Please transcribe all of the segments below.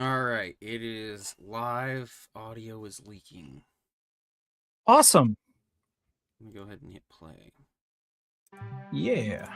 Alright, it is live. Audio is leaking. Awesome. Let me go ahead and hit play. Yeah.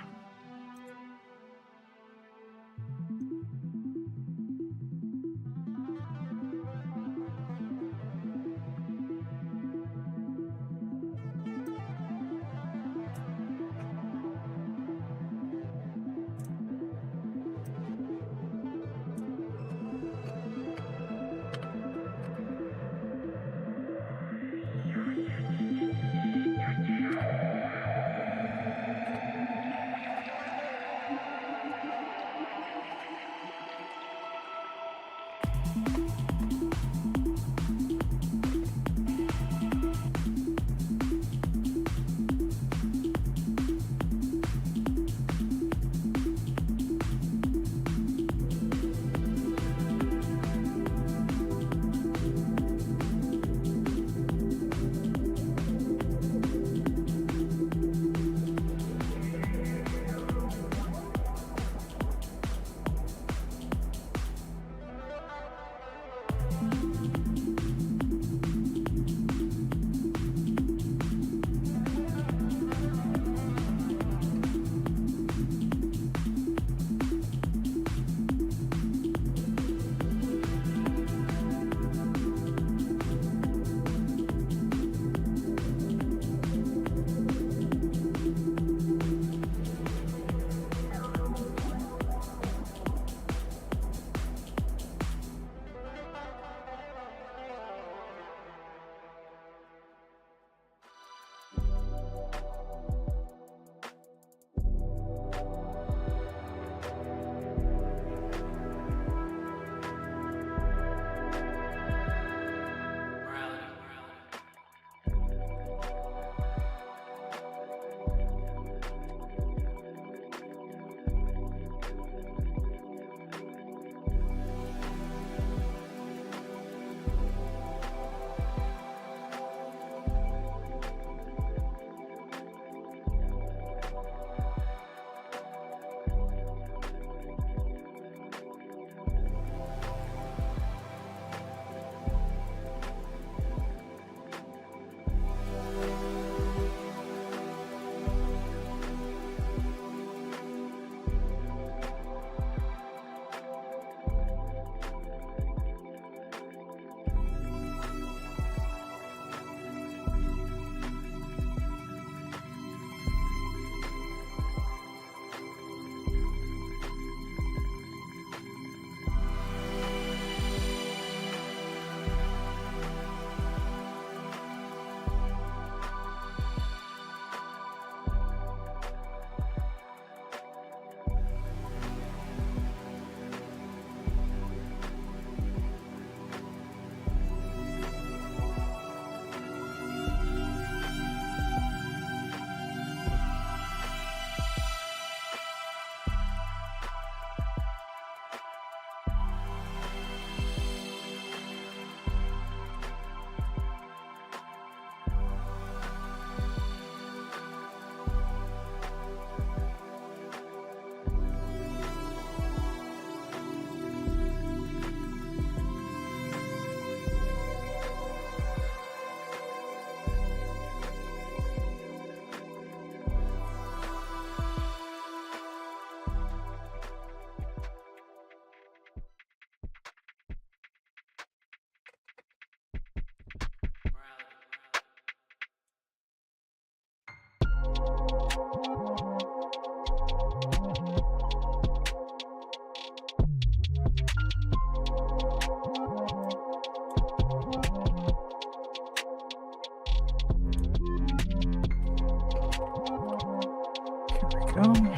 Here we go.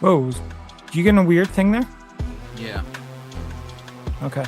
Whoa, you getting a weird thing there? Yeah. Okay.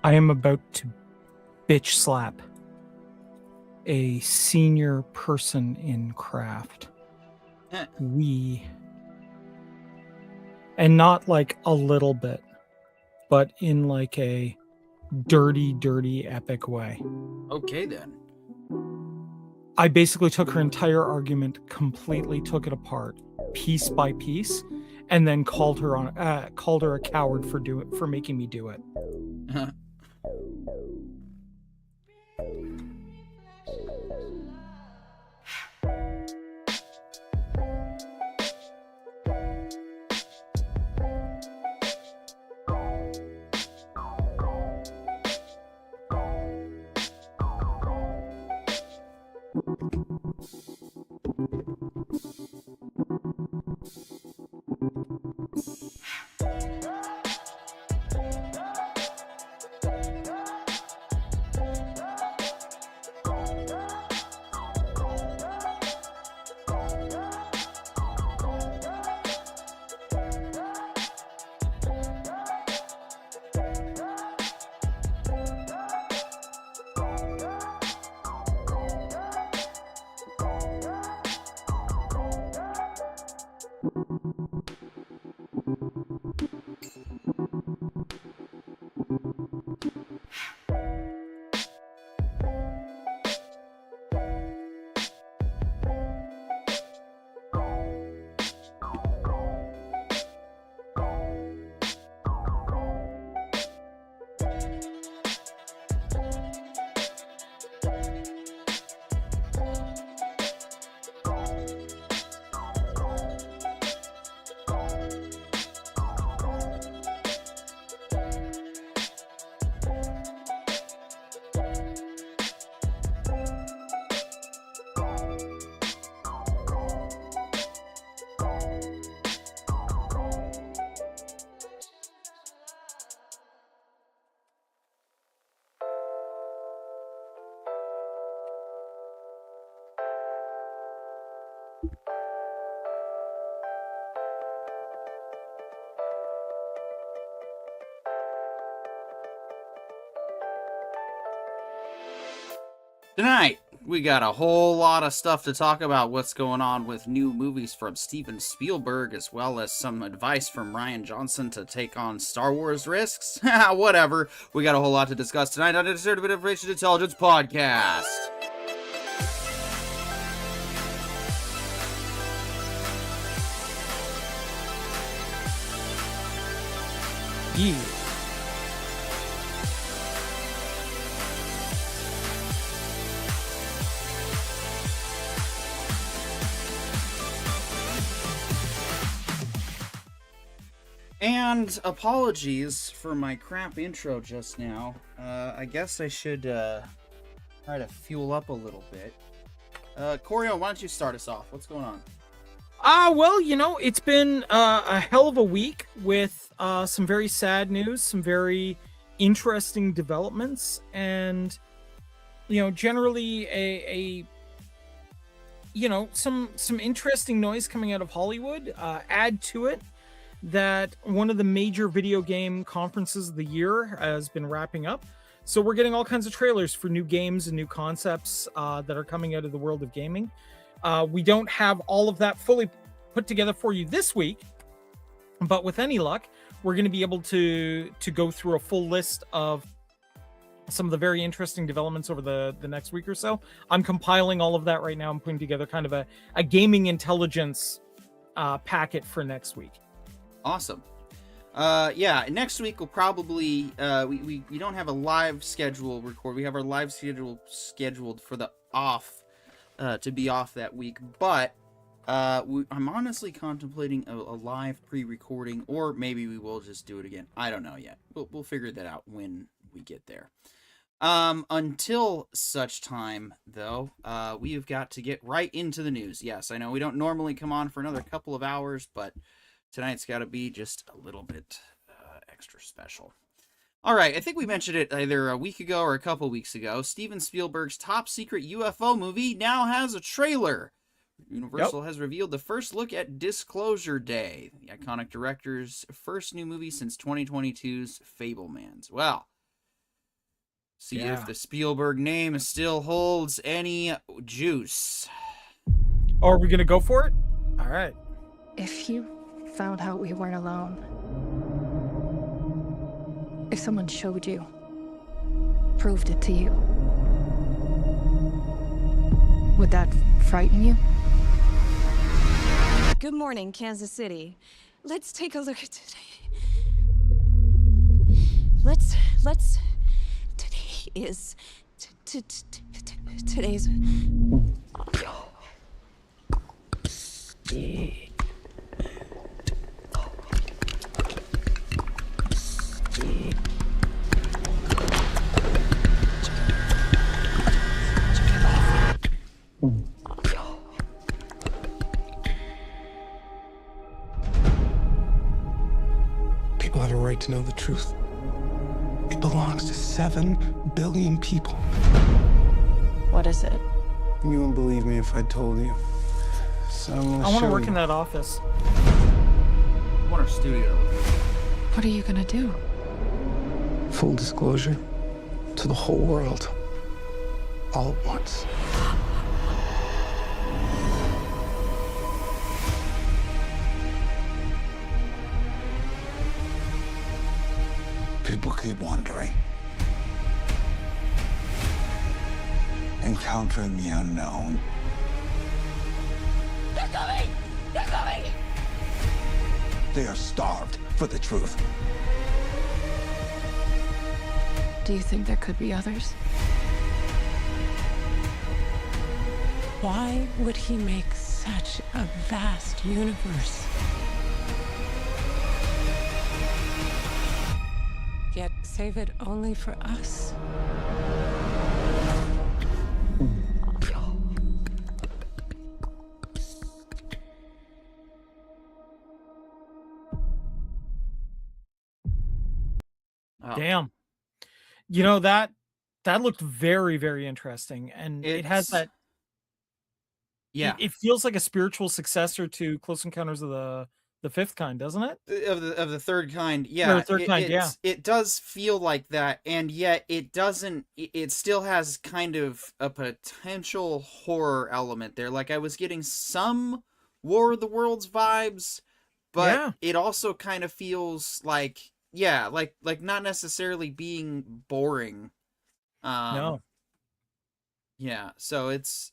I am about to bitch slap a senior person in craft. And not like a little bit, but in like a dirty, epic way. Okay, then. I basically took her entire argument, completely took it apart, piece by piece, and then called her a coward for making me do it. Tonight, we got a whole lot of stuff to talk about what's going on with new movies from Stephen Spielberg, as well as some advice from Rian Johnson to take on Star Wars risks. Whatever. We got a whole lot to discuss tonight on the Discernment Information Intelligence Podcast. Yeah. And apologies for my crap intro just now. I guess I should try to fuel up a little bit. Corio, why don't you start us off? What's going on? Well, it's been a hell of a week with some very sad news, some very interesting developments, and generally some interesting noise coming out of Hollywood. Add to it that one of the major video game conferences of the year has been wrapping up. So we're getting all kinds of trailers for new games and new concepts that are coming out of the world of gaming. We don't have all of that fully put together for you this week, but with any luck, we're going to be able to go through a full list of some of the very interesting developments over the next week or so. I'm compiling all of that right now. I'm putting together kind of a gaming intelligence packet for next week. Awesome. Yeah, next week we'll probably we don't have a live schedule record. We have our live schedule scheduled for the off to be off that week, but I'm honestly contemplating a live pre-recording, or maybe we will just do it again. I don't know yet. We'll figure that out when we get there. Until such time, though, we've got to get right into the news. Yes, I know we don't normally come on for another couple of hours, but tonight's got to be just a little bit extra special. All right, I think we mentioned it either a week ago or a couple weeks ago. Steven Spielberg's top secret UFO movie now has a trailer. Universal has revealed the first look at Disclosure Day, the iconic director's first new movie since 2022's Fabelmans. Well, see if the Spielberg name still holds any juice. Oh, are we going to go for it? All right. If you found out we weren't alone, if someone showed you, proved it to you, would that frighten you? Good morning, Kansas City. Let's take a look at today. Let's today is today's People have a right to know the truth. It belongs to 7 billion people. What is it? You wouldn't believe me if I told you. So I want to work in that office. I want our studio. What are you gonna do? Full disclosure to the whole world. All at once. People keep wondering. Encountering the unknown. They're coming! They're coming! They are starved for the truth. Do you think there could be others? Why would he make such a vast universe? Yet save it only for us? Oh. Damn. That looked very, very interesting. And it has that. Yeah. It feels like a spiritual successor to Close Encounters of the Fifth Kind, doesn't it? Of the third kind. Yeah. It does feel like that, and yet it doesn't. It still has kind of a potential horror element there. Like I was getting some War of the Worlds vibes, but it also kind of feels like like not necessarily being boring. No. Yeah, so it's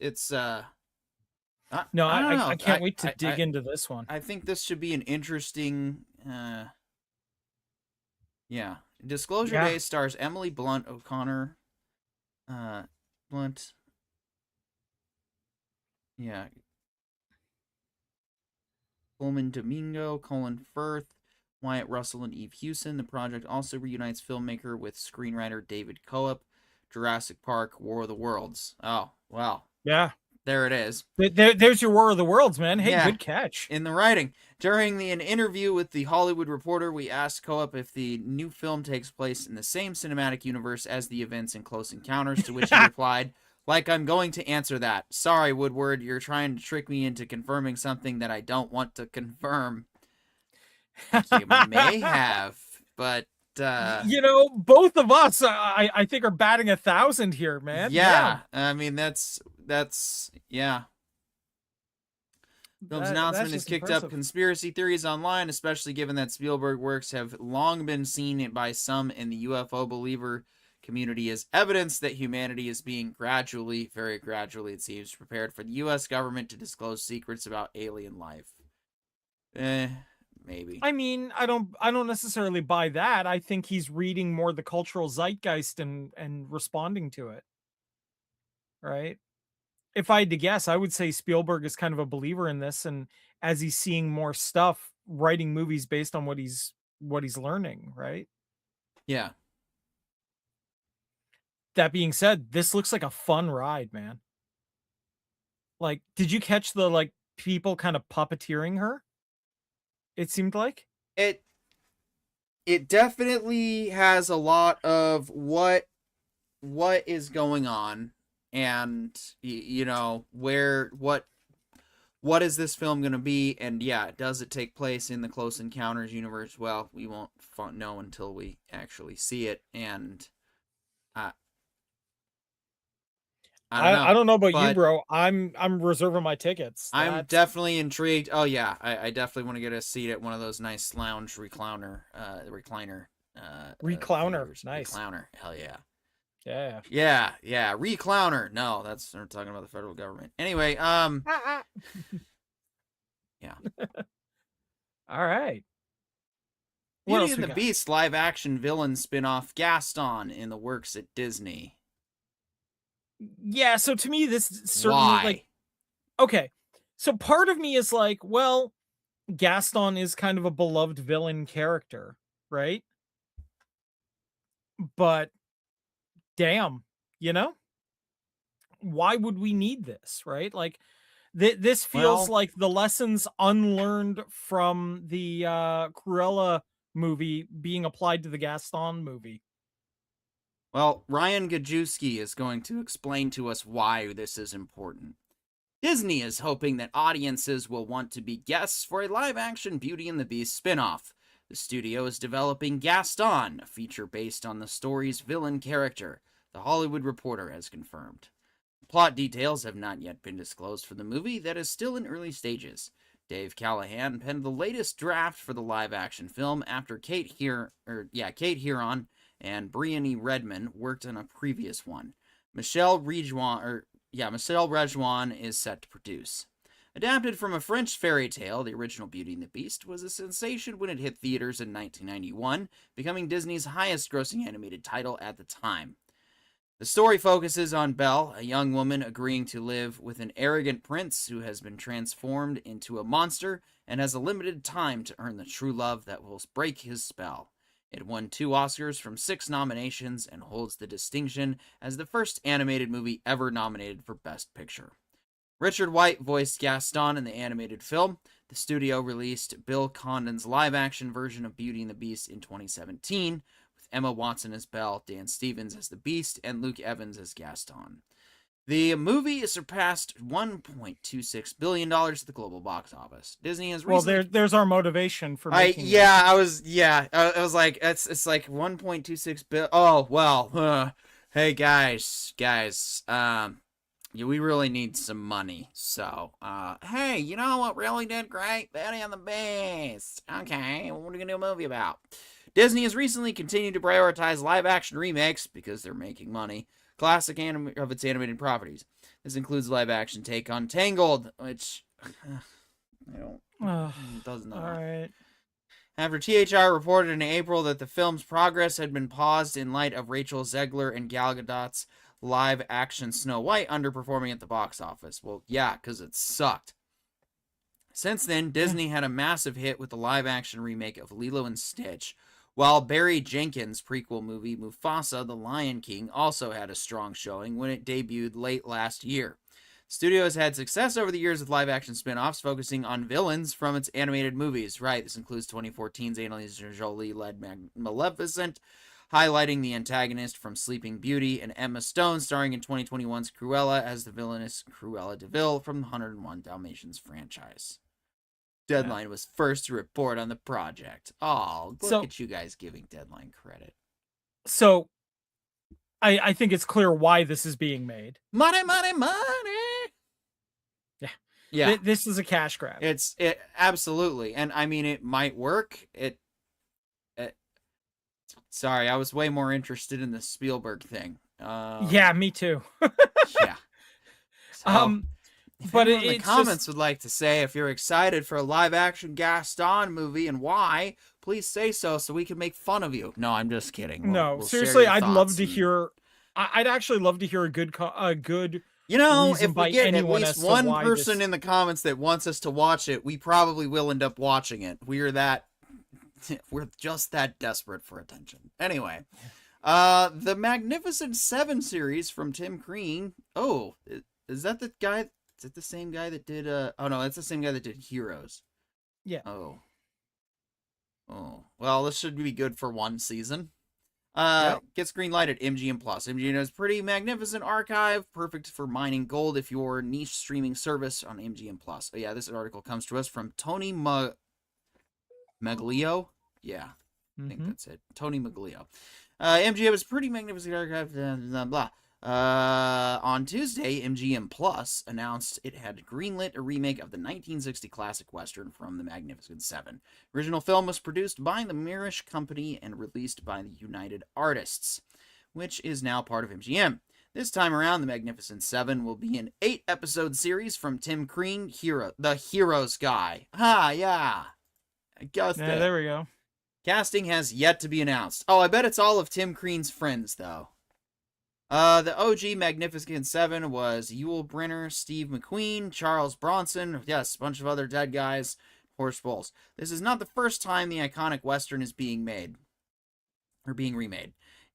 I don't know. can't wait to dig into this one. I think this should be an interesting Disclosure Day stars Emily Blunt O'Connor. Blunt. Yeah. Coleman Domingo, Colin Firth, Wyatt Russell and Eve Hewson. The project also reunites filmmaker with screenwriter David Coop. Jurassic Park, War of the Worlds. Oh, well. Yeah. There it is. There's your War of the Worlds, man. Hey, Yeah, good catch. in the writing. During an interview with The Hollywood Reporter, we asked Coop if the new film takes place in the same cinematic universe as the events in Close Encounters, to which he replied, like I'm going to answer that. Sorry, Woodward, you're trying to trick me into confirming something that I don't want to confirm. You may have, but... both of us, I think, are batting 1,000 here, man. Yeah, I mean, that's yeah. Film's announcement has kicked up conspiracy theories online, especially given that Spielberg works have long been seen by some in the UFO believer community as evidence that humanity is being gradually, very gradually it seems, prepared for the U.S. government to disclose secrets about alien life. Maybe. I mean, I don't necessarily buy that. I think he's reading more the cultural zeitgeist and responding to it. Right? If I had to guess, I would say Spielberg is kind of a believer in this, and as he's seeing more stuff, writing movies based on what he's learning, right? Yeah. That being said, this looks like a fun ride, man. Like, did you catch the people kind of puppeteering her? It seemed like it definitely has a lot of what is going on, and what is this film going to be, and yeah, does it take place in the Close Encounters universe? Well, we won't know until we actually see it, and I don't know about you, bro. I'm reserving my tickets. I'm definitely intrigued. Oh yeah, I definitely want to get a seat at one of those nice lounge recliner. Recliner, nice. Recliner, hell yeah. Yeah. Recliner. No, we're talking about the federal government. Anyway, yeah. All right. Beauty and the Beast live action villain spin-off Gaston in the works at Disney. Yeah, so to me, this certainly okay. So part of me is like, well, Gaston is kind of a beloved villain character, right? But damn, why would we need this, right? Like, this feels like the lessons unlearned from the Cruella movie being applied to the Gaston movie. Well, Ryan Gajewski is going to explain to us why this is important. Disney is hoping that audiences will want to be guests for a live-action Beauty and the Beast spin-off. The studio is developing Gaston, a feature based on the story's villain character, The Hollywood Reporter has confirmed. Plot details have not yet been disclosed for the movie that is still in early stages. Dave Callahan penned the latest draft for the live-action film after Kate Huron and Briony Redman worked on a previous one. Michelle Rejwan is set to produce. Adapted from a French fairy tale, the original Beauty and the Beast was a sensation when it hit theaters in 1991, becoming Disney's highest-grossing animated title at the time. The story focuses on Belle, a young woman agreeing to live with an arrogant prince who has been transformed into a monster and has a limited time to earn the true love that will break his spell. It won 2 Oscars from 6 nominations and holds the distinction as the first animated movie ever nominated for Best Picture. Richard White voiced Gaston in the animated film. The studio released Bill Condon's live-action version of Beauty and the Beast in 2017, with Emma Watson as Belle, Dan Stevens as the Beast, and Luke Evans as Gaston. The movie surpassed $1.26 billion at the global box office. Disney has recently... Well, there's our motivation for making it. I was like, it's like 1.26 billion. Oh, well, hey guys, we really need some money. So, hey, you know what really did great? Beauty and the Beast. Okay, what are we gonna do a movie about? Disney has recently continued to prioritize live-action remakes because they're making money. Classic of its animated properties. This includes live-action take on Tangled, which does not. All right. After THR reported in April that the film's progress had been paused in light of Rachel Zegler and Gal Gadot's live-action Snow White underperforming at the box office. Well, yeah, because it sucked. Since then, Disney had a massive hit with the live-action remake of Lilo and Stitch, while Barry Jenkins' prequel movie Mufasa: The Lion King also had a strong showing when it debuted late last year. Studio has had success over the years with live-action spin-offs focusing on villains from its animated movies. Right, this includes 2014's Angelina Jolie-led Maleficent, highlighting the antagonist from Sleeping Beauty, and Emma Stone starring in 2021's Cruella as the villainous Cruella de Vil from the 101 Dalmatians franchise. Deadline was first to report on the project. Oh, look at you guys giving Deadline credit. So, I think it's clear why this is being made. Money, money, money! Yeah. This is a cash grab. It absolutely. And I mean, it might work. Sorry, I was way more interested in the Spielberg thing. Yeah, me too. Yeah. So, but in the comments would like to say if you're excited for a live-action Gaston movie and why, please say so we can make fun of you. No, I'm just kidding. We'll seriously, I'd love to hear. I'd actually love to hear a good. You know, if we get at least one person in the comments that wants us to watch it, we probably will end up watching it. We're just that desperate for attention. Anyway, the Magnificent Seven series from Tim Crean. Oh, is that the guy? Is it the same guy that did? Oh no, that's the same guy that did Heroes. Yeah. Oh. Well, this should be good for one season. Gets greenlighted at MGM Plus. MGM has a pretty magnificent archive, perfect for mining gold if your niche streaming service on MGM Plus. Oh yeah, this article comes to us from Tony Maglio. Yeah, I think that's it. Tony Maglio. MGM has a pretty magnificent archive. Blah blah. On Tuesday, MGM Plus announced it had greenlit a remake of the 1960 classic western from the Magnificent Seven. Original film was produced by the Mirish Company and released by the United Artists, which is now part of MGM. This time around, the Magnificent Seven will be an 8-episode series from Tim Crean, the Heroes guy. Yeah, there we go. Casting has yet to be announced. Oh, I bet it's all of Tim Crean's friends, though. The OG Magnificent Seven was Yul Brynner, Steve McQueen, Charles Bronson, yes, a bunch of other dead guys, Horse Bowls. This is not the first time the iconic Western is being remade.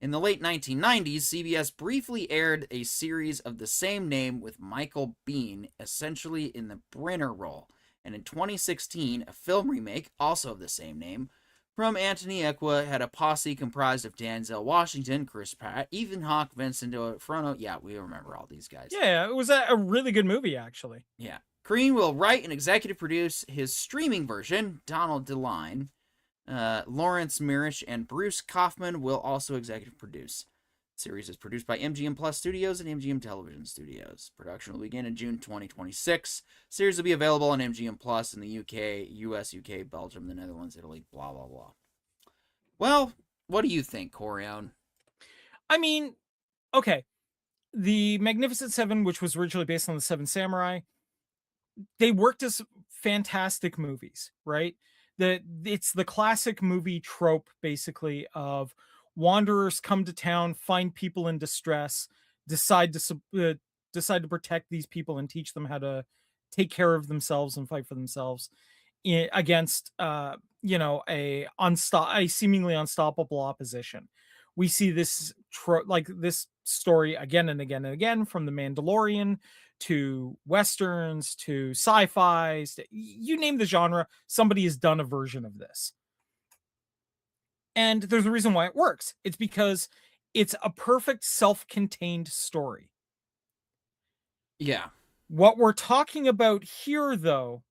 In the late 1990s, CBS briefly aired a series of the same name with Michael Biehn, essentially in the Brynner role. And in 2016, a film remake, also of the same name, from Anthony Equa had a posse comprised of Denzel Washington, Chris Pratt, Ethan Hawke, Vincent D'Onofrio. Yeah, we remember all these guys. Yeah, it was a really good movie, actually. Yeah. Crean will write and executive produce his streaming version. Donald DeLine, Lawrence Mirish, and Bruce Kaufman will also executive produce. The series is produced by MGM Plus Studios and MGM Television Studios. Production will begin in June 2026. The series will be available on MGM Plus in the UK, US, UK, Belgium, the Netherlands, Italy, blah, blah, blah. Well, what do you think, Corion? I mean, okay. The Magnificent Seven, which was originally based on the Seven Samurai, they worked as fantastic movies, right? It's the classic movie trope, basically, of wanderers come to town, find people in distress, decide to protect these people and teach them how to take care of themselves and fight for themselves against a seemingly unstoppable opposition. We see this this story again and again and again, from The Mandalorian to westerns to sci-fis, you name the genre, somebody has done a version of this. And there's a reason why it works. It's because it's a perfect self-contained story. Yeah. What we're talking about here, though,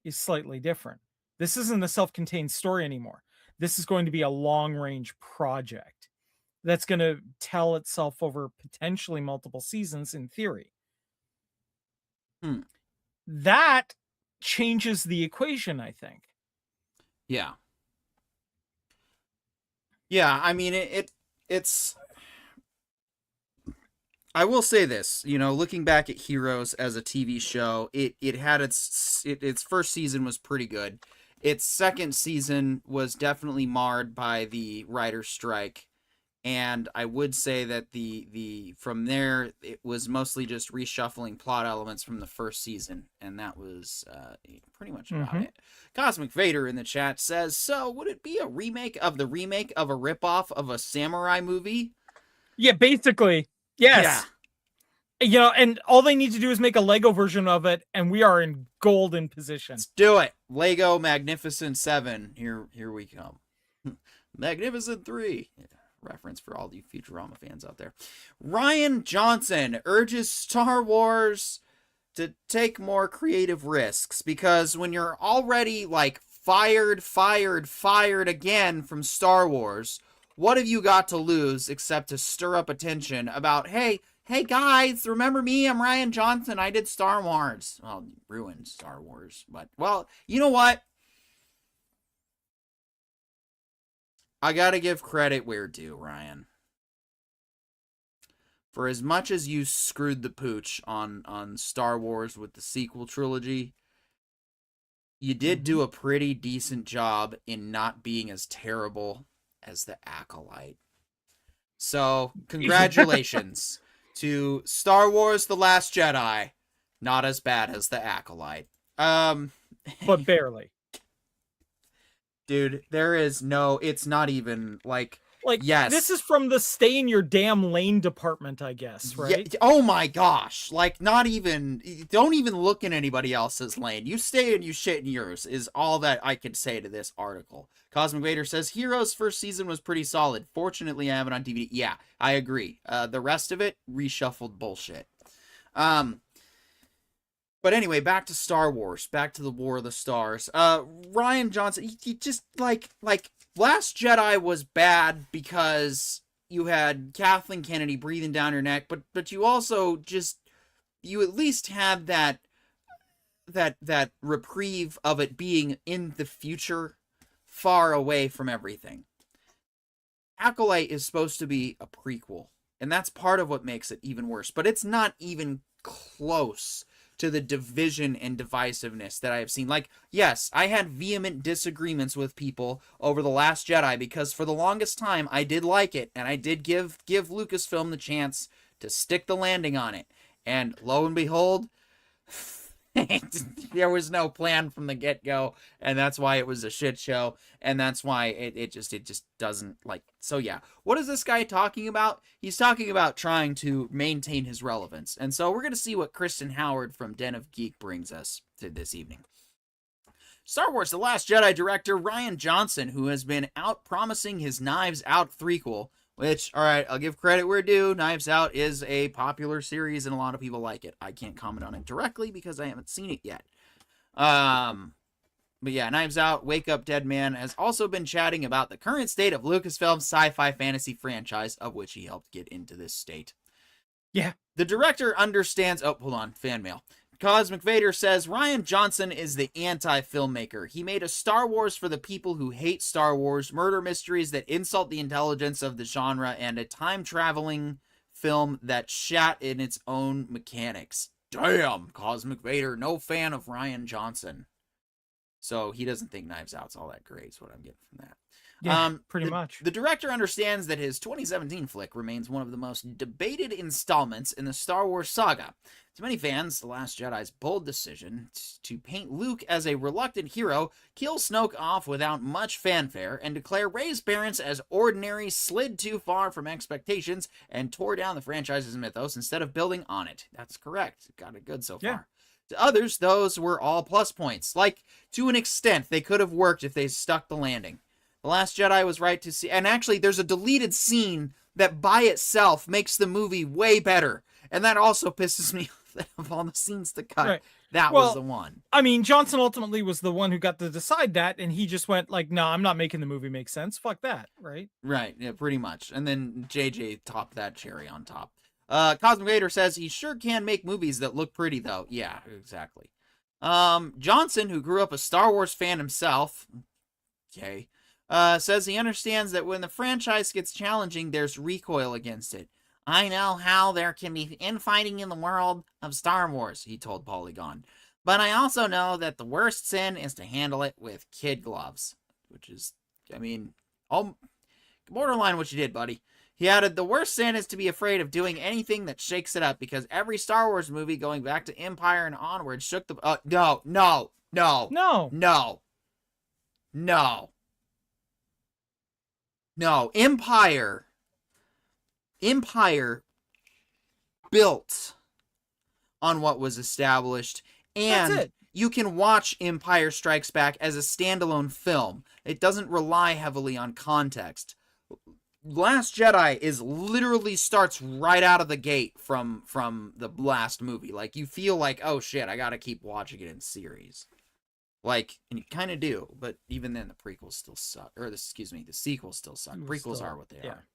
is slightly different. This isn't a self-contained story anymore. This is going to be a long-range project that's going to tell itself over potentially multiple seasons, in theory. That changes the equation, I think. Yeah. Yeah, I mean, it's... I will say this, looking back at Heroes as a TV show, it had its first season was pretty good. Its second season was definitely marred by the writer's strike, And I would say that the from there, it was mostly just reshuffling plot elements from the first season, and that was pretty much about it. Cosmic Vader in the chat says, so would it be a remake of a ripoff of a samurai movie? Yeah, basically. Yes. Yeah. And all they need to do is make a Lego version of it, and we are in golden position. Let's do it. Lego Magnificent 7. Here we come. Magnificent 3. Yeah. Reference for all you Futurama fans out there. Rian Johnson urges Star Wars to take more creative risks, because when you're already like fired again from Star Wars, what have you got to lose except to stir up attention about, hey guys, remember me? I'm Rian Johnson. I did Star Wars. Well, ruined Star Wars, but well, you know what? I gotta give credit where due, Ryan. For as much as you screwed the pooch on Star Wars with the sequel trilogy, you did do a pretty decent job in not being as terrible as the Acolyte. So, congratulations to Star Wars The Last Jedi. Not as bad as the Acolyte. But barely. Dude, it's not even like yes. This is from the stay in your damn lane department, I guess, right? Yeah, oh my gosh. Like, don't even look in anybody else's lane. You stay and you shit in yours is all that I could say to this article. Cosmic Vader says, Heroes' first season was pretty solid. Fortunately, I have it on DVD. Yeah, I agree. The rest of it, reshuffled bullshit. But anyway, back to Star Wars. Back to the War of the Stars. Rian Johnson, he just, like, Last Jedi was bad because you had Kathleen Kennedy breathing down your neck, but you also you at least had that reprieve of it being in the future, far away from everything. Acolyte is supposed to be a prequel, and that's part of what makes it even worse, but it's not even close to the division and divisiveness that I have seen. Like, yes, I had vehement disagreements with people over The Last Jedi because for the longest time I did like it, and I did give Lucasfilm the chance to stick the landing on it. And lo and behold, there was no plan from the get-go, and that's why it was a shit show, and that's why it just doesn't, like, so yeah. What is this guy talking about? He's talking about trying to maintain his relevance, and so we're going to see what Kristen Howard from Den of Geek brings us to this evening. Star Wars The Last Jedi director Rian Johnson, who has been out promising his Knives Out threequel, which, alright, I'll give credit where due. Knives Out is a popular series and a lot of people like it. I can't comment on it directly because I haven't seen it yet. But yeah, Knives Out, Wake Up Dead Man has also been chatting about the current state of Lucasfilm's sci-fi fantasy franchise, of which he helped get into this state. Yeah. The director understands... Oh, hold on. Fan mail. Cosmic Vader says, Rian Johnson is the anti-filmmaker. He made a Star Wars for the people who hate Star Wars, murder mysteries that insult the intelligence of the genre, and a time-traveling film that shat in its own mechanics. Damn, Cosmic Vader, no fan of Rian Johnson. So he doesn't think Knives Out's all that great, is what I'm getting from that. Yeah, pretty much. The director understands that his 2017 flick remains one of the most debated installments in the Star Wars saga. To many fans, The Last Jedi's bold decision to paint Luke as a reluctant hero, kill Snoke off without much fanfare, and declare Rey's parents as ordinary slid too far from expectations and tore down the franchise's mythos instead of building on it. That's correct. Got it good so far. Yeah. To others, those were all plus points. Like, to an extent, they could have worked if they stuck the landing. The Last Jedi was right to see... And actually, there's a deleted scene that by itself makes the movie way better. And that also pisses me off. Of all the scenes to cut, right. That was the one. I mean, Johnson ultimately was the one who got to decide that, and he just went like, no, I'm not making the movie make sense. Fuck that, right? Right, yeah, pretty much. And then JJ topped that cherry on top. Cosmic Vader says he sure can make movies that look pretty, though. Yeah, exactly. Johnson, who grew up a Star Wars fan himself, okay, says he understands that when the franchise gets challenging, there's recoil against it. I know how there can be infighting in the world of Star Wars, he told Polygon. But I also know that the worst sin is to handle it with kid gloves. Which is, I mean, all borderline what you did, buddy. He added, the worst sin is to be afraid of doing anything that shakes it up, because every Star Wars movie going back to Empire and onward shook the... No. Empire built on what was established, and That's it. you can watch Empire Strikes Back as a standalone film. It doesn't rely heavily on context. Last Jedi literally starts right out of the gate from the last movie. Like, you feel like, oh shit, I gotta keep watching it in series. Like, and you kind of do, but even then the prequels still suck. Or, the sequels still suck. Prequels are what they are.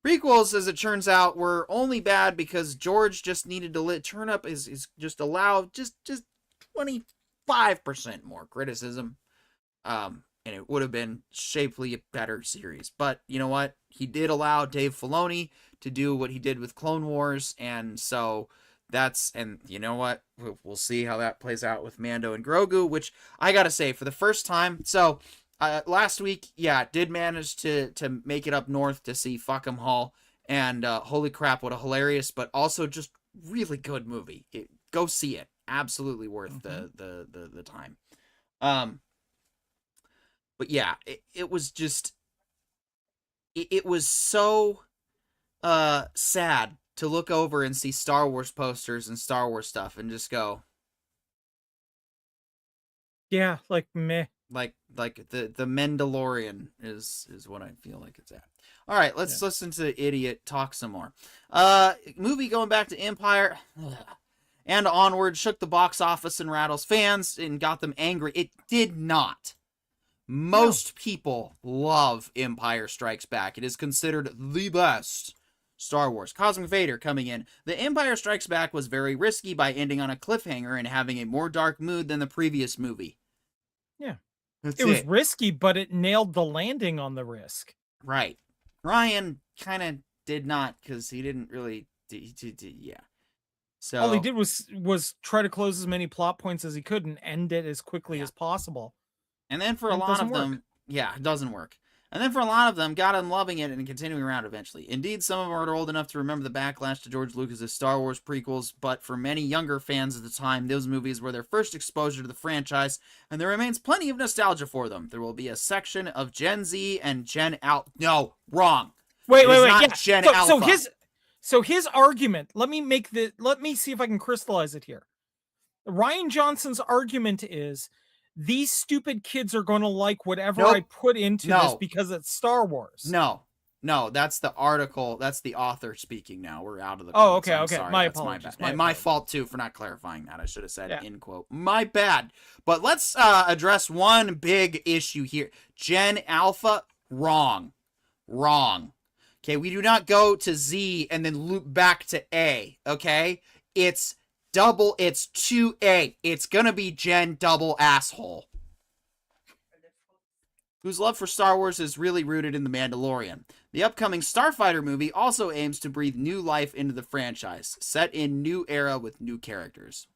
Prequels, as it turns out, were only bad because George just needed to turn up just allow just 25% more criticism. And it would have been shapely a better series. But you know what? He did allow Dave Filoni to do what he did with Clone Wars, and so and you know what? We'll see how that plays out with Mando and Grogu, which I gotta say, for the first time, so last week, did manage to make it up north to see Fuckham Hall, and holy crap, what a hilarious, but also just really good movie. Go see it. Absolutely worth the time. But yeah, it was just, it was so sad to look over and see Star Wars posters and Star Wars stuff and just go, yeah, like meh. Like the Mandalorian is what I feel like it's at. All right, let's listen to the idiot talk some more. Movie going back to Empire and onward shook the box office and rattles fans and got them angry. It did not. Most people love Empire Strikes Back. It is considered the best Star Wars. Cosmic Vader coming in. The Empire Strikes Back was very risky by ending on a cliffhanger and having a more dark mood than the previous movie. Yeah. That's it was risky, but it nailed the landing on the risk. Right. Ryan kind of did not, because he didn't really... yeah. So all he did was try to close as many plot points as he could and end it as quickly as possible. And then for a lot of them, it doesn't work. And then for a lot of them, got him loving it and continuing around eventually. Indeed, some of them are old enough to remember the backlash to George Lucas's Star Wars prequels, but for many younger fans at the time, those movies were their first exposure to the franchise, and there remains plenty of nostalgia for them. There will be a section of Gen Z and Gen Alpha. No, wrong. Wait. Gen Alpha. So his argument, let me see if I can crystallize it here. Ryan Johnson's argument is, these stupid kids are going to like whatever I put into this because it's Star Wars. No, that's the article. That's the author speaking now. We're out of the quotes. Okay. Sorry. My apologies. And my fault, too, for not clarifying that. I should have said in quote. My bad. But let's address one big issue here. Gen Alpha, wrong. Okay, we do not go to Z and then loop back to A, okay? It's 2A. It's gonna be Gen double asshole. Whose love for Star Wars is really rooted in The Mandalorian. The upcoming Starfighter movie also aims to breathe new life into the franchise, set in new era with new characters.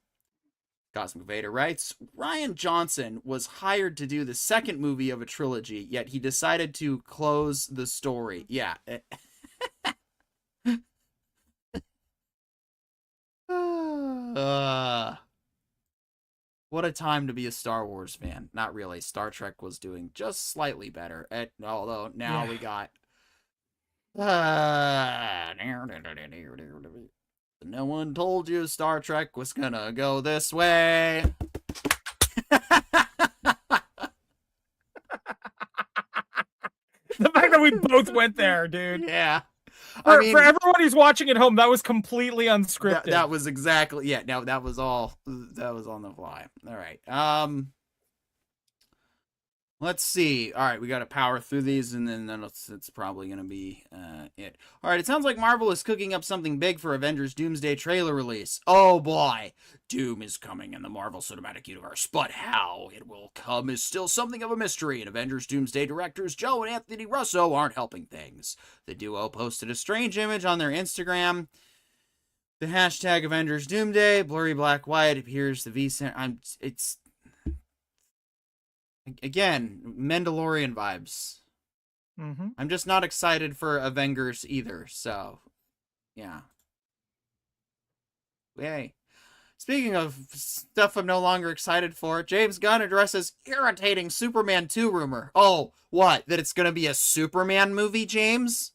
Cosmic Vader writes, Ryan Johnson was hired to do the second movie of a trilogy, yet he decided to close the story. Yeah. What a time to be a Star Wars fan. Not really. Star Trek was doing just slightly better. Although now we got... No one told you Star Trek was gonna go this way. The fact that we both went there, dude. Yeah. For everyone who's watching at home, that was completely unscripted. That was exactly, no, that was all, that was on the fly. All right. Let's see. All right, we got to power through these, and then it's probably going to be it. All right, it sounds like Marvel is cooking up something big for Avengers Doomsday trailer release. Oh boy, Doom is coming in the Marvel Cinematic Universe, but how it will come is still something of a mystery, and Avengers Doomsday directors Joe and Anthony Russo aren't helping things. The duo posted a strange image on their Instagram. The hashtag Avengers Doomsday, blurry black white, appears the V-center. It's... Again, Mandalorian vibes. Mm-hmm. I'm just not excited for Avengers either, so yeah. Yay. Speaking of stuff I'm no longer excited for, James Gunn addresses irritating Superman 2 rumor. Oh, what? That it's going to be a Superman movie, James?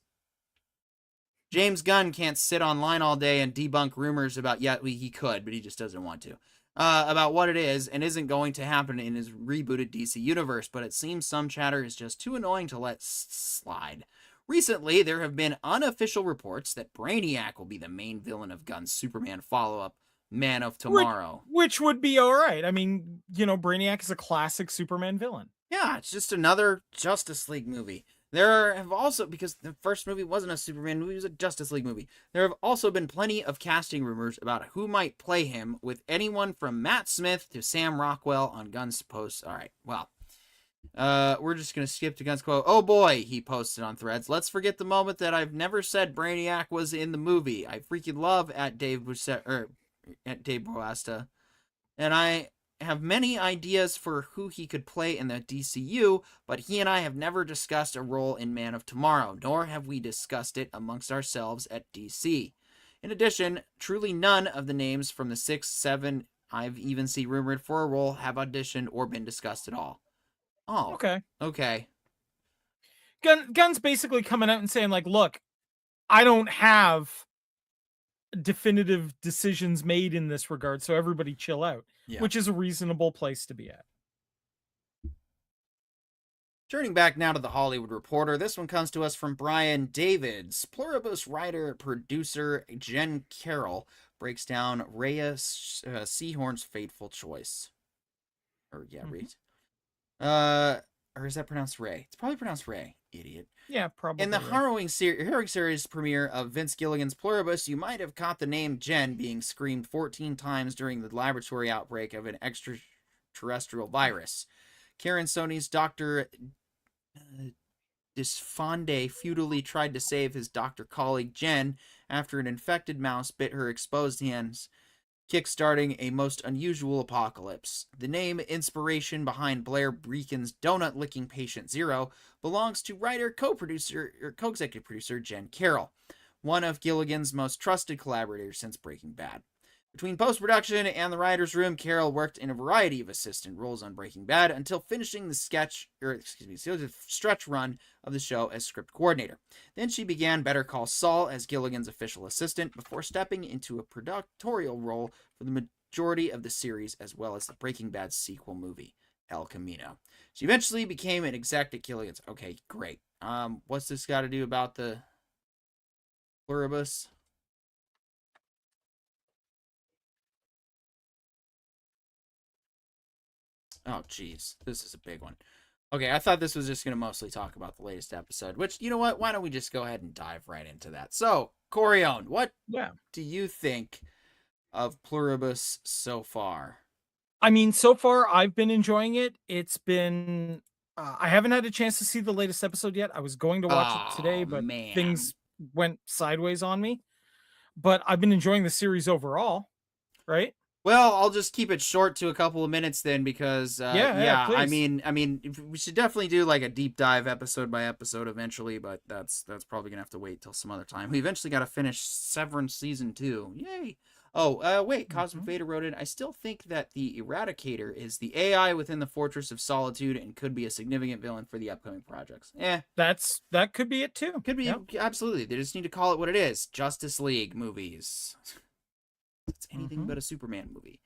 James Gunn can't sit online all day and debunk rumors about, he could, but he just doesn't want to, about what it is and isn't going to happen in his rebooted DC universe, but it seems some chatter is just too annoying to let slide. Recently, there have been unofficial reports that Brainiac will be the main villain of Gunn's Superman follow-up, Man of Tomorrow. Which would be all right. I mean, Brainiac is a classic Superman villain. Yeah, it's just another Justice League movie. There have also, because the first movie wasn't a Superman movie, it was a Justice League movie, there have also been plenty of casting rumors about who might play him, with anyone from Matt Smith to Sam Rockwell on Gunn's posts. All right, well, we're just going to skip to Gunn's quote. Oh boy, he posted on Threads. Let's forget the moment that I've never said Brainiac was in the movie. I freaking love at Dave Boasta, and I have many ideas for who he could play in the DCU, but he and I have never discussed a role in Man of Tomorrow, nor have we discussed it amongst ourselves at DC. In addition, truly none of the names from the 6, 7 I've even seen rumored for a role have auditioned or been discussed at all. Oh, okay. Gunn's basically coming out and saying, like, look, I don't have definitive decisions made in this regard, so everybody chill out. Yeah. Which is a reasonable place to be at. Turning back now to The Hollywood Reporter, this one comes to us from Brian Davids. Pluribus writer, producer Jen Carroll breaks down Rhea Seehorn's fateful choice. Or, yeah, Reed. Or is that pronounced Ray? It's probably pronounced Ray, idiot. Yeah, probably. In the harrowing series premiere of Vince Gilligan's Pluribus, you might have caught the name Jen being screamed 14 times during the laboratory outbreak of an extraterrestrial virus. Karen Sony's Dr. Desfonde futilely tried to save his doctor colleague Jen after an infected mouse bit her exposed hands, kickstarting a most unusual apocalypse. The name inspiration behind Blair Breakin's donut-licking patient Zero belongs to writer, co-executive producer Jen Carroll, one of Gilligan's most trusted collaborators since Breaking Bad. Between post-production and the writer's room, Carroll worked in a variety of assistant roles on Breaking Bad until finishing the stretch run of the show as script coordinator. Then she began Better Call Saul as Gilligan's official assistant before stepping into a productorial role for the majority of the series, as well as the Breaking Bad sequel movie, El Camino. She eventually became an exec at Gilligan's. Okay, great. What's this got to do about the Pluribus? Oh, geez. This is a big one. Okay, I thought this was just going to mostly talk about the latest episode, which, you know what? Why don't we just go ahead and dive right into that? So, Corione, what do you think of Pluribus so far? I mean, so far, I've been enjoying it. It's been... I haven't had a chance to see the latest episode yet. I was going to watch it today, but things went sideways on me. But I've been enjoying the series overall, right? Well, I'll just keep it short to a couple of minutes then, because I mean, we should definitely do like a deep dive episode by episode eventually, but that's probably gonna have to wait till some other time. We eventually got to finish Severance season 2. Yay! Oh, wait, Cosmic Vader wrote in, I still think that the Eradicator is the AI within the Fortress of Solitude and could be a significant villain for the upcoming projects. That could be it too. Could be, absolutely. They just need to call it what it is. Justice League movies. It's anything but a Superman movie.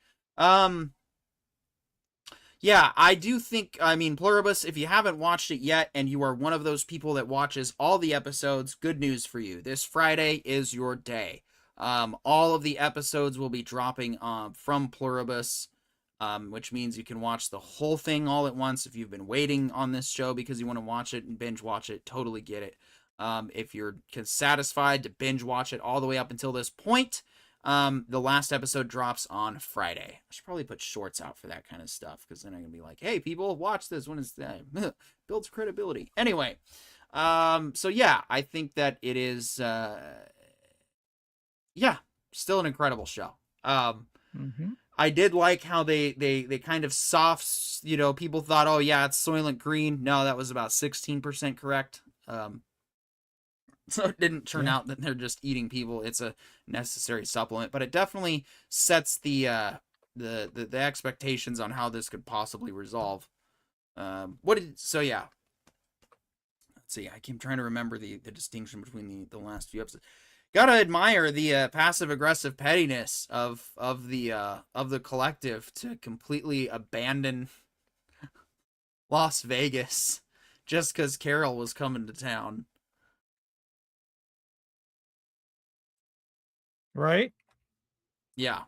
Yeah, I do think, I mean, Pluribus, if you haven't watched it yet and you are one of those people that watches all the episodes, good news for you. This Friday is your day. All of the episodes will be dropping from Pluribus, which means you can watch the whole thing all at once. If you've been waiting on this show because you want to watch it and binge watch it, totally get it. If you're satisfied to binge watch it all the way up until this point, the last episode drops on Friday. I should probably put shorts out for that kind of stuff, because then I'm gonna be like, hey people, watch this when it's builds credibility. Anyway, so yeah, I think that it is still an incredible show. I did like how they kind of soft, people thought, oh yeah, it's Soylent Green. No, that was about 16% correct. So it didn't turn out that they're just eating people. It's a necessary supplement, but it definitely sets the expectations on how this could possibly resolve. So yeah. Let's see. I'm trying to remember the distinction between the last few episodes. Gotta admire the passive aggressive pettiness of the collective to completely abandon Las Vegas just because Carol was coming to town. Right? Yeah.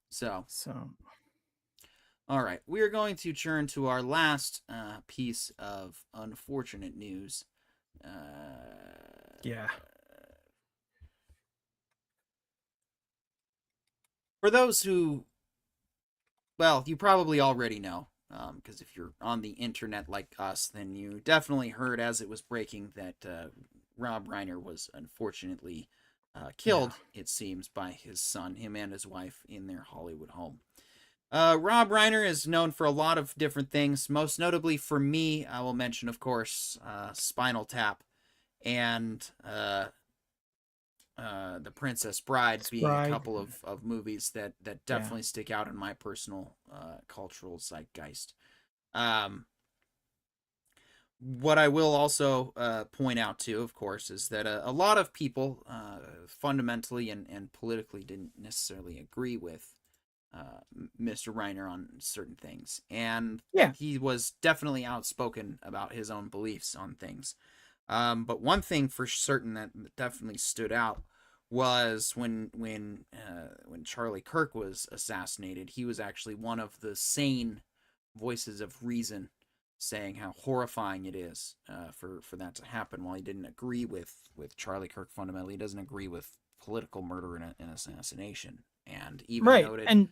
So, So, all right. We are going to turn to our last piece of unfortunate news. yeah. For those who, well, you probably already know, because if you're on the internet like us, then you definitely heard as it was breaking that Rob Reiner was unfortunately killed, it seems, by his son, him and his wife, in their Hollywood home. Rob Reiner is known for a lot of different things. Most notably for me, I will mention, of course, Spinal Tap and The Princess Bride being a couple of movies that definitely stick out in my personal cultural zeitgeist. What I will also point out, too, of course, is that a lot of people fundamentally and politically didn't necessarily agree with Mr. Reiner on certain things. And he was definitely outspoken about his own beliefs on things. But one thing for certain that definitely stood out was when Charlie Kirk was assassinated, he was actually one of the sane voices of reason, saying how horrifying it is for that to happen. While he didn't agree with Charlie Kirk fundamentally, he doesn't agree with political murder and assassination. And even noted,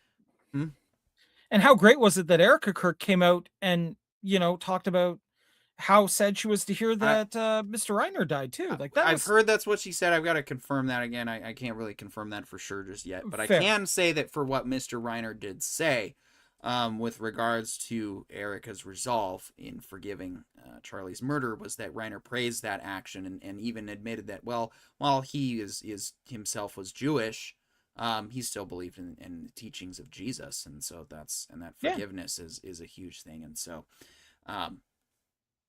and how great was it that Erica Kirk came out and talked about how sad she was to hear that Mr. Reiner died too. Like that, I've heard that's what she said. I've got to confirm that again. I can't really confirm that for sure just yet, but Fair. I can say that for what Mr. Reiner did say, with regards to Erica's resolve in forgiving Charlie's murder, was that Reiner praised that action and even admitted that, well, while he is himself was Jewish, he still believed in the teachings of Jesus, and so that forgiveness is a huge thing. And so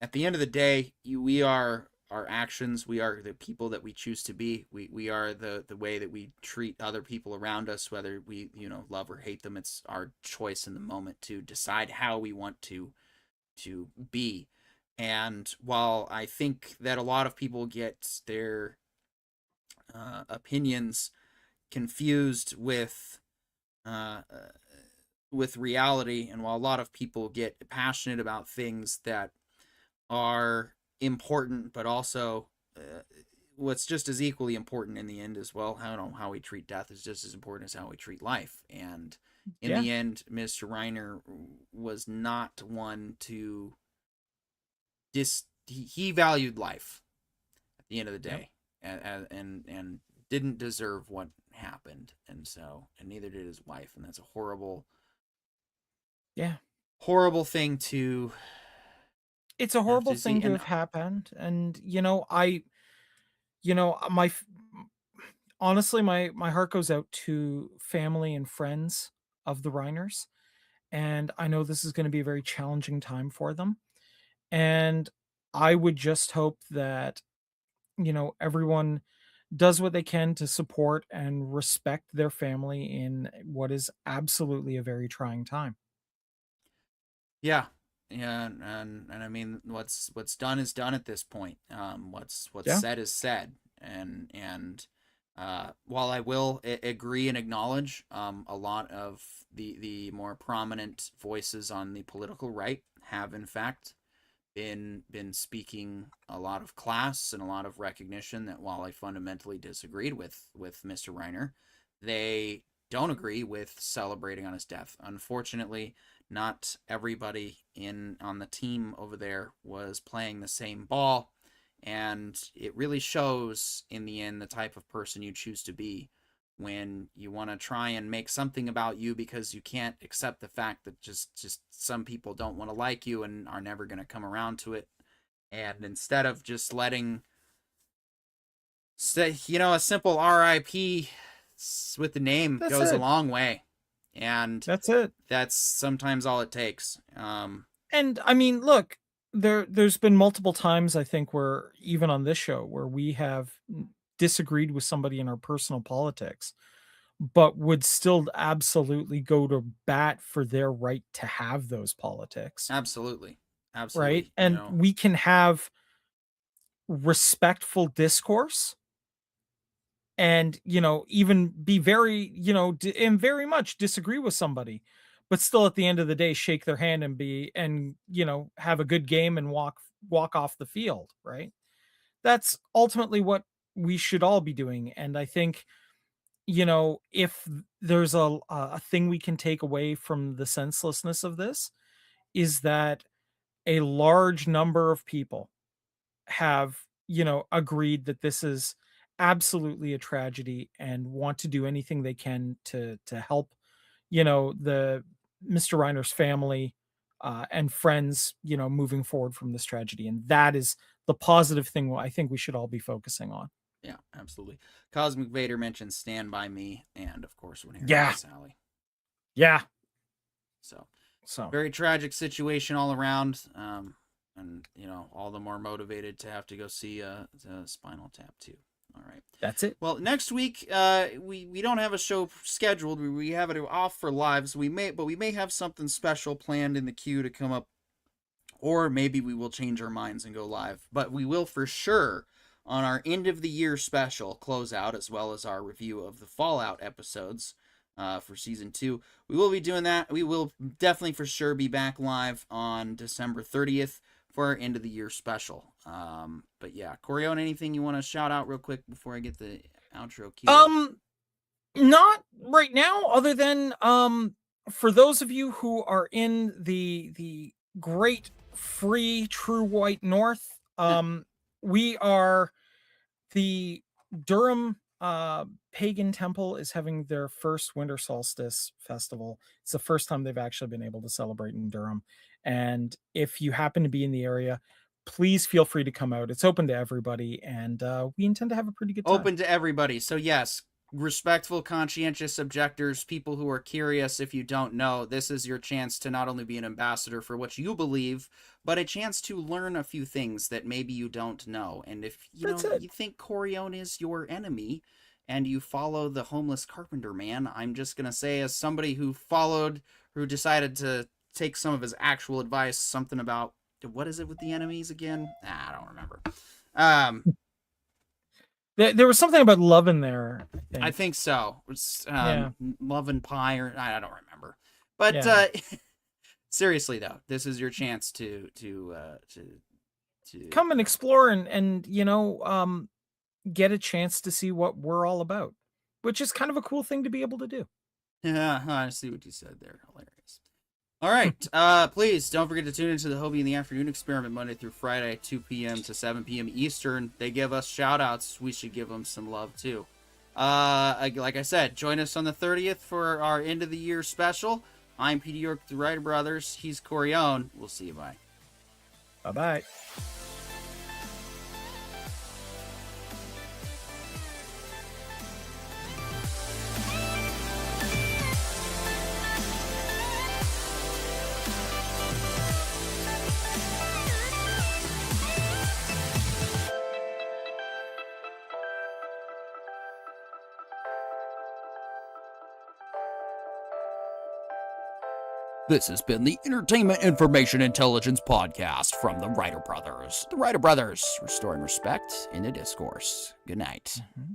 at the end of the day, we are our actions. We are the people that we choose to be. We are the way that we treat other people around us, whether we love or hate them. It's our choice in the moment to decide how we want to be. And while I think that a lot of people get their opinions confused with reality, and while a lot of people get passionate about things that are important, but also what's just as equally important in the end as well, how we treat death is just as important as how we treat life. And in the end, Mr. Reiner was not one to he valued life at the end of the day, and didn't deserve what happened, and neither did his wife, and that's a horrible thing to. It's a horrible thing to have happened, and honestly, my heart goes out to family and friends of the Reiners, and I know this is going to be a very challenging time for them, and I would just hope that everyone does what they can to support and respect their family in what is absolutely a very trying time. Yeah, and I mean, what's done is done at this point. What's said is said, and while I will agree and acknowledge a lot of the more prominent voices on the political right have in fact been speaking a lot of class and a lot of recognition, that while I fundamentally disagreed with Mr. Reiner, they don't agree with celebrating on his death. Unfortunately, not everybody on the team over there was playing the same ball, and it really shows in the end the type of person you choose to be when you want to try and make something about you because you can't accept the fact that just some people don't want to like you and are never going to come around to it. And instead of just letting, say, a simple RIP with the name goes a long way. And that's it. That's sometimes all it takes. And I mean, look, there's been multiple times, I think, where even on this show where we have disagreed with somebody in our personal politics, but would still absolutely go to bat for their right to have those politics. Absolutely. Right. And we can have respectful discourse and, even be very, and very much disagree with somebody, but still at the end of the day, shake their hand and have a good game and walk off the field. Right. That's ultimately what we should all be doing. And I think, if there's a thing we can take away from the senselessness of this, is that a large number of people have, agreed that this is absolutely a tragedy and want to do anything they can to help, the Mr. Reiner's family and friends, moving forward from this tragedy. And that is the positive thing I think we should all be focusing on. Yeah, absolutely. Cosmic Vader mentions Stand By Me, and of course, When Harry Met Sally. Yeah. So So very tragic situation all around. And all the more motivated to have to go see Spinal Tap 2. All right. That's it. Well, next week we don't have a show scheduled. We have it off for lives. We may have something special planned in the queue to come up, or maybe we will change our minds and go live. But we will for sure on our end of the year special closeout, as well as our review of the Fallout episodes for season 2. We will be doing that. We will definitely for sure be back live on December 30th for our end of the year special. But yeah, Corione, anything you want to shout out real quick before I get the outro key? Not right now, other than for those of you who are in the great free true white north, we are the Durham Pagan Temple is having their first winter solstice festival. It's the first time they've actually been able to celebrate in Durham. And if you happen to be in the area, please feel free to come out. It's open to everybody, and we intend to have a pretty good time. Open to everybody. So yes, respectful, conscientious objectors, people who are curious. If you don't know, this is your chance to not only be an ambassador for what you believe, but a chance to learn a few things that maybe you don't know. And if you think Corione is your enemy and you follow the homeless carpenter man, I'm just going to say, as somebody who decided to take some of his actual advice, something about, what is it with the enemies again? I don't remember. There was something about love in there. I think so. It's, love and pie, or I don't remember. But seriously though, this is your chance to come and explore and get a chance to see what we're all about, which is kind of a cool thing to be able to do. Yeah, I see what you said there. Hilarious. All right. Please don't forget to tune into the Hobie in the Afternoon Experiment Monday through Friday, 2 p.m. to 7 p.m. Eastern. They give us shout-outs. We should give them some love, too. Like I said, join us on the 30th for our end-of-the-year special. I'm Peter York, the Writer Brothers. He's Corione. We'll see you. Bye. Bye-bye. This has been the Entertainment Information Intelligence Podcast from the Writer Brothers. The Writer Brothers, restoring respect in the discourse. Good night. Mm-hmm.